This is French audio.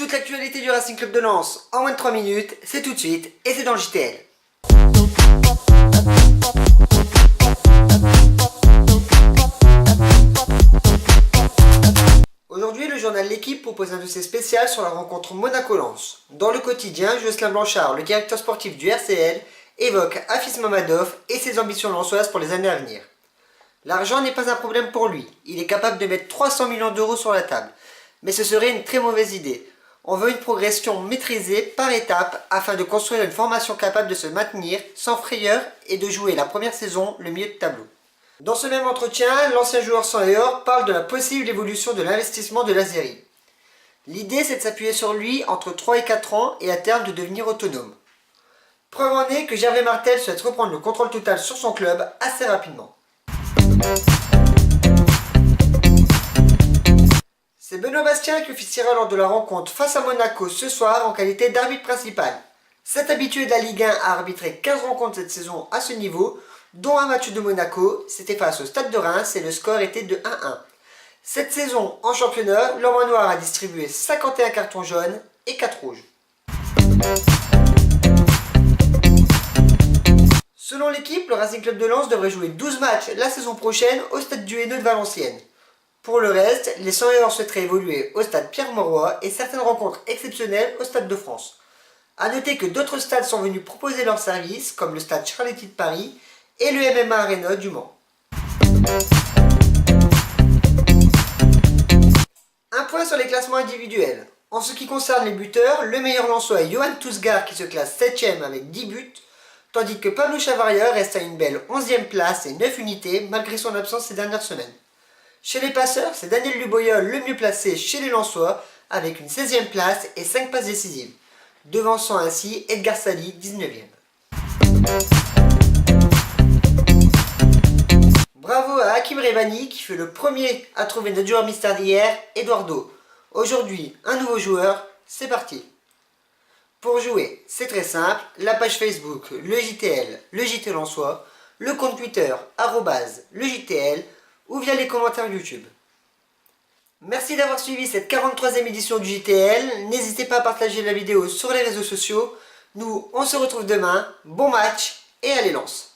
Toute l'actualité du Racing Club de Lens en moins de 3 minutes, c'est tout de suite et c'est dans le JTL. Aujourd'hui, le journal L'Équipe propose un dossier spécial sur la rencontre Monaco-Lens. Dans le quotidien, Jocelyn Blanchard, le directeur sportif du RCL, évoque Hafis Mamadov et ses ambitions lensoises pour les années à venir. L'argent n'est pas un problème pour lui, il est capable de mettre 300 millions d'euros sur la table. Mais ce serait une très mauvaise idée. On veut une progression maîtrisée par étapes afin de construire une formation capable de se maintenir sans frayeur et de jouer la première saison le milieu de tableau. Dans ce même entretien, l'ancien joueur sang et or parle de la possible évolution de l'investissement de l'Azéri. L'idée, c'est de s'appuyer sur lui entre 3 et 4 ans et à terme de devenir autonome. Preuve en est que Gervais Martel souhaite reprendre le contrôle total sur son club assez rapidement. C'est Benoît Bastien qui officiera lors de la rencontre face à Monaco ce soir en qualité d'arbitre principal. Cet habitué de la Ligue 1 a arbitré 15 rencontres cette saison à ce niveau, dont un match de Monaco, c'était face au Stade de Reims et le score était de 1-1. Cette saison, en championnat, l'Homme Noir a distribué 51 cartons jaunes et 4 rouges. Selon l'équipe, le Racing Club de Lens devrait jouer 12 matchs la saison prochaine au stade du Hainaut de Valenciennes. Pour le reste, les 100 heures souhaiteraient évoluer au stade Pierre-Mauroy et certaines rencontres exceptionnelles au Stade de France. A noter que d'autres stades sont venus proposer leurs services, comme le stade Charletti de Paris et le MMA Arena du Mans. Un point sur les classements individuels. En ce qui concerne les buteurs, le meilleur lensois est Johan Tousgar qui se classe 7ème avec 10 buts, tandis que Pablo Chavaria reste à une belle 11e place et 9 unités malgré son absence ces dernières semaines. Chez les passeurs, c'est Daniel Luboyol le mieux placé chez les Lensois avec une 16e place et 5 passes décisives, devançant ainsi Edgar Sali 19e. Bravo à Hakim Revani qui fut le premier à trouver notre joueur mystère d'hier, Eduardo. Aujourd'hui, un nouveau joueur, c'est parti. Pour jouer, c'est très simple, la page Facebook, le JTL, le JT Lensois, le compte Twitter, @le JTL, ou via les commentaires YouTube. Merci d'avoir suivi cette 43e édition du JTL, n'hésitez pas à partager la vidéo sur les réseaux sociaux. Nous, on se retrouve demain, bon match et allez Lens!